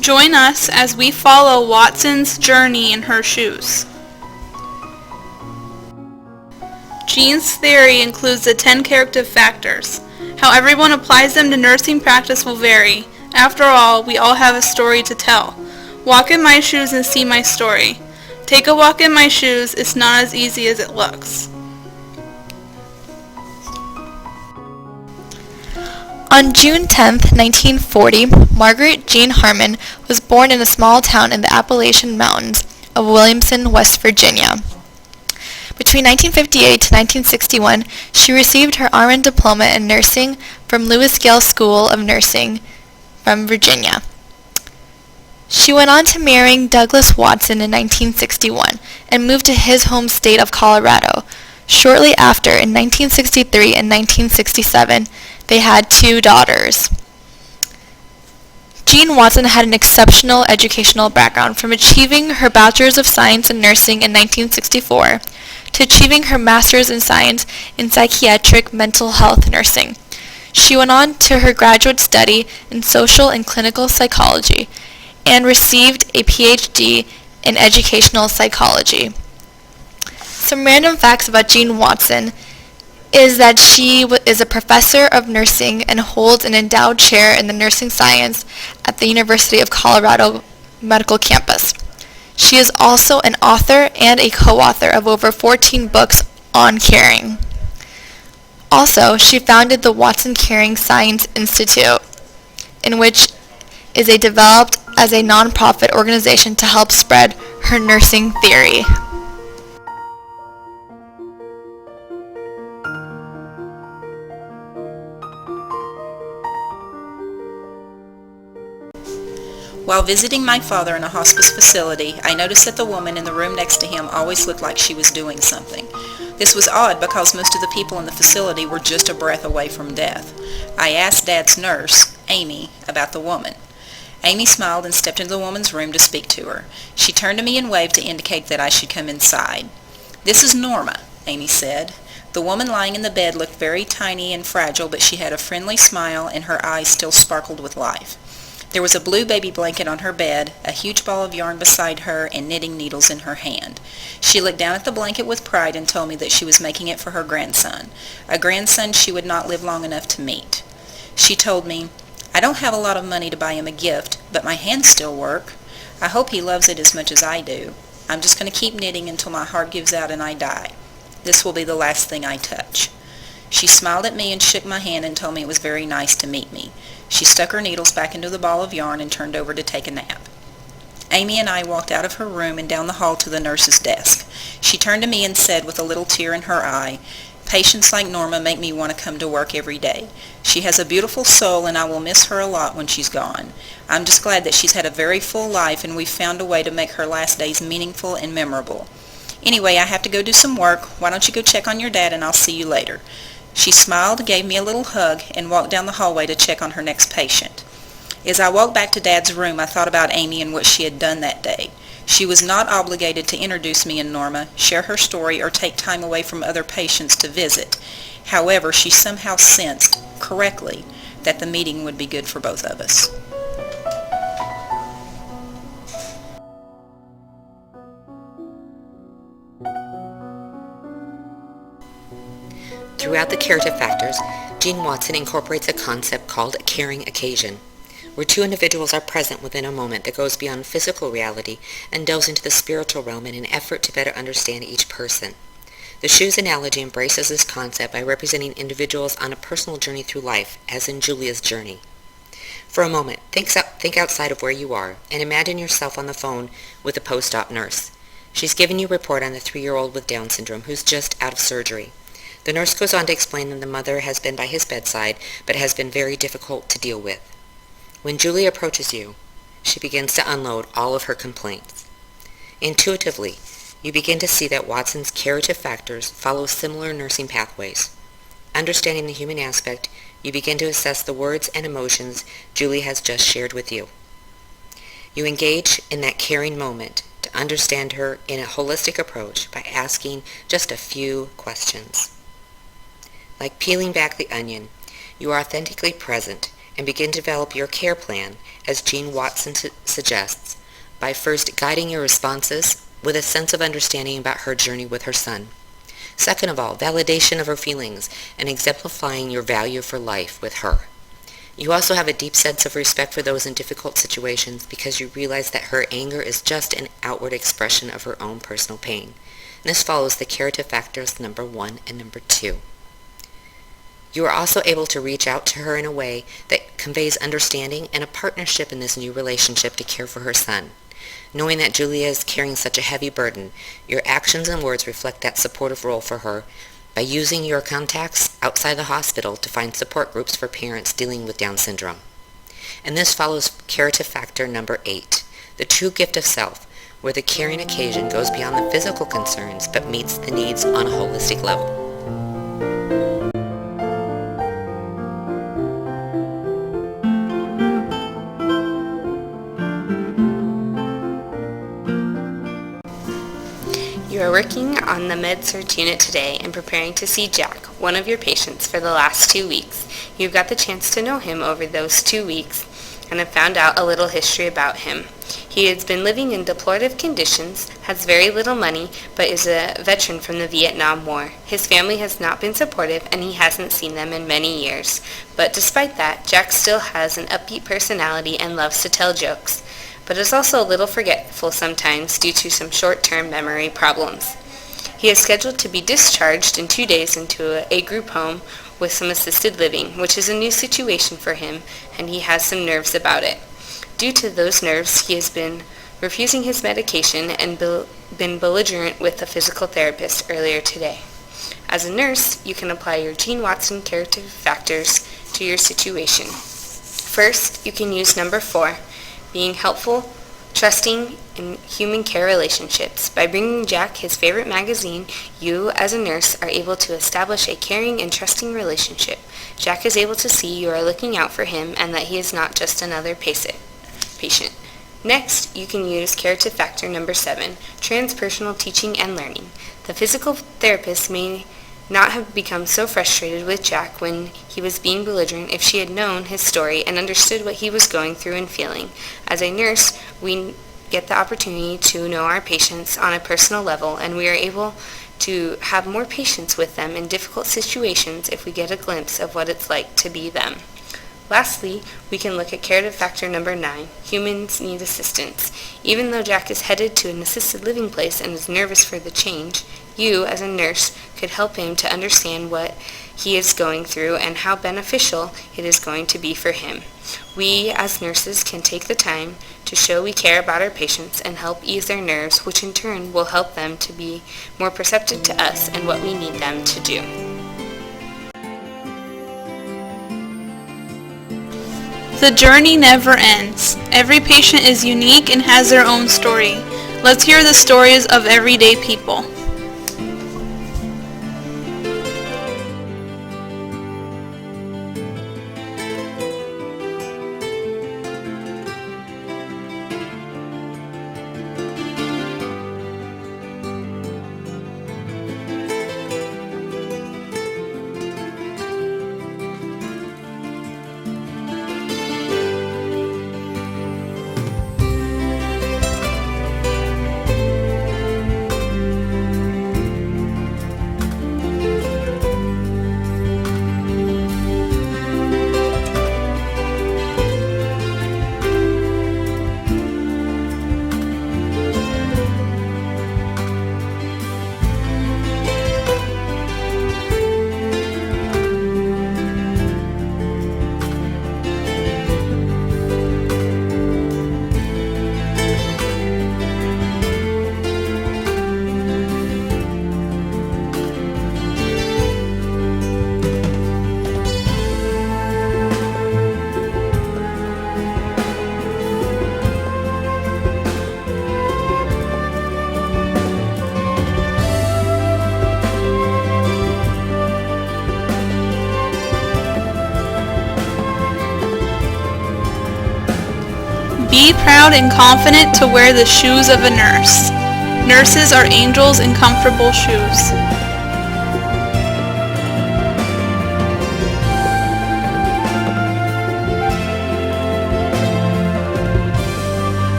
Join us as we follow Watson's journey in her shoes. Jean's theory includes the 10 Carative factors. How everyone applies them to nursing practice will vary. After all, we all have a story to tell. Walk in my shoes and see my story. Take a walk in my shoes. It's not as easy as it looks. On June 10, 1940, Margaret Jean Harmon was born in a small town in the Appalachian Mountains of Williamson, West Virginia. Between 1958 to 1961, she received her RN diploma in nursing from Lewis Gale School of Nursing from Virginia. She went on to marrying Douglas Watson in 1961 and moved to his home state of Colorado. Shortly after, in 1963 and 1967, they had 2 daughters. Jean Watson had an exceptional educational background, from achieving her Bachelor's of Science in Nursing in 1964 to achieving her Master's in Science in Psychiatric Mental Health Nursing. She went on to her graduate study in Social and Clinical Psychology and received a PhD in Educational Psychology. Some random facts about Jean Watson is that she is a professor of nursing and holds an endowed chair in the nursing science at the University of Colorado Medical Campus. She is also an author and a co-author of over 14 books on caring. Also, she founded the Watson Caring Science Institute, in which is developed as a nonprofit organization to help spread her nursing theory. While visiting my father in a hospice facility, I noticed that the woman in the room next to him always looked like she was doing something. This was odd because most of the people in the facility were just a breath away from death. I asked Dad's nurse, Amy, about the woman. Amy smiled and stepped into the woman's room to speak to her. She turned to me and waved to indicate that I should come inside. "This is Norma," Amy said. The woman lying in the bed looked very tiny and fragile, but she had a friendly smile and her eyes still sparkled with life. There was a blue baby blanket on her bed, a huge ball of yarn beside her, and knitting needles in her hand. She looked down at the blanket with pride and told me that she was making it for her grandson, a grandson she would not live long enough to meet. She told me, "I don't have a lot of money to buy him a gift, but my hands still work. I hope he loves it as much as I do. I'm just going to keep knitting until my heart gives out and I die. This will be the last thing I touch." She smiled at me and shook my hand and told me it was very nice to meet me. She stuck her needles back into the ball of yarn and turned over to take a nap. Amy and I walked out of her room and down the hall to the nurse's desk. She turned to me and said with a little tear in her eye, "Patients like Norma make me want to come to work every day. She has a beautiful soul and I will miss her a lot when she's gone. I'm just glad that she's had a very full life and we've found a way to make her last days meaningful and memorable. Anyway, I have to go do some work. Why don't you go check on your dad and I'll see you later." She smiled, gave me a little hug, and walked down the hallway to check on her next patient. As I walked back to Dad's room, I thought about Amy and what she had done that day. She was not obligated to introduce me and Norma, share her story, or take time away from other patients to visit. However, she somehow sensed, correctly, that the meeting would be good for both of us. Throughout the Carative factors, Jean Watson incorporates a concept called a caring occasion, where 2 individuals are present within a moment that goes beyond physical reality and delves into the spiritual realm in an effort to better understand each person. The shoes analogy embraces this concept by representing individuals on a personal journey through life, as in Julia's journey. For a moment, think outside of where you are and imagine yourself on the phone with a post-op nurse. She's giving you a report on the 3-year-old with Down syndrome who's just out of surgery. The nurse goes on to explain that the mother has been by his bedside, but has been very difficult to deal with. When Julia approaches you, she begins to unload all of her complaints. Intuitively, you begin to see that Watson's Carative factors follow similar nursing pathways. Understanding the human aspect, you begin to assess the words and emotions Julie has just shared with you. You engage in that caring moment to understand her in a holistic approach by asking just a few questions. Like peeling back the onion, you are authentically present and begin to develop your care plan, as Jean Watson suggests, by first guiding your responses with a sense of understanding about her journey with her son. Second of all, validation of her feelings and exemplifying your value for life with her. You also have a deep sense of respect for those in difficult situations because you realize that her anger is just an outward expression of her own personal pain. And this follows the carative factors number 1 and number 2. You are also able to reach out to her in a way that conveys understanding and a partnership in this new relationship to care for her son. Knowing that Julia is carrying such a heavy burden, your actions and words reflect that supportive role for her by using your contacts outside the hospital to find support groups for parents dealing with Down syndrome. And this follows carative factor number 8, the true gift of self, where the caring occasion goes beyond the physical concerns but meets the needs on a holistic level. You are working on the Med-Surg unit today and preparing to see Jack, one of your patients, for the last 2 weeks. You've got the chance to know him over those 2 weeks and have found out a little history about him. He has been living in deplorative conditions, has very little money, but is a veteran from the Vietnam War. His family has not been supportive and he hasn't seen them in many years. But despite that, Jack still has an upbeat personality and loves to tell jokes, but is also a little forgetful sometimes due to some short-term memory problems. He is scheduled to be discharged in 2 days into a group home with some assisted living, which is a new situation for him, and he has some nerves about it. Due to those nerves, he has been refusing his medication and been belligerent with the physical therapist earlier today. As a nurse, you can apply your Jean Watson carative factors to your situation. First, you can use number 4, being helpful, trusting, in human care relationships. By bringing Jack his favorite magazine, you, as a nurse, are able to establish a caring and trusting relationship. Jack is able to see you are looking out for him and that he is not just another patient. Next, you can use carative factor number 7, transpersonal teaching and learning. The physical therapist may not have become so frustrated with Jack when he was being belligerent if she had known his story and understood what he was going through and feeling. As a nurse, we get the opportunity to know our patients on a personal level, and we are able to have more patience with them in difficult situations if we get a glimpse of what it's like to be them. Lastly, we can look at carative factor number 9, humans need assistance. Even though Jack is headed to an assisted living place and is nervous for the change, you, as a nurse, could help him to understand what he is going through and how beneficial it is going to be for him. We, as nurses, can take the time to show we care about our patients and help ease their nerves, which in turn will help them to be more perceptive to us and what we need them to do. The journey never ends. Every patient is unique and has their own story. Let's hear the stories of everyday people. Be proud and confident to wear the shoes of a nurse. Nurses are angels in comfortable shoes.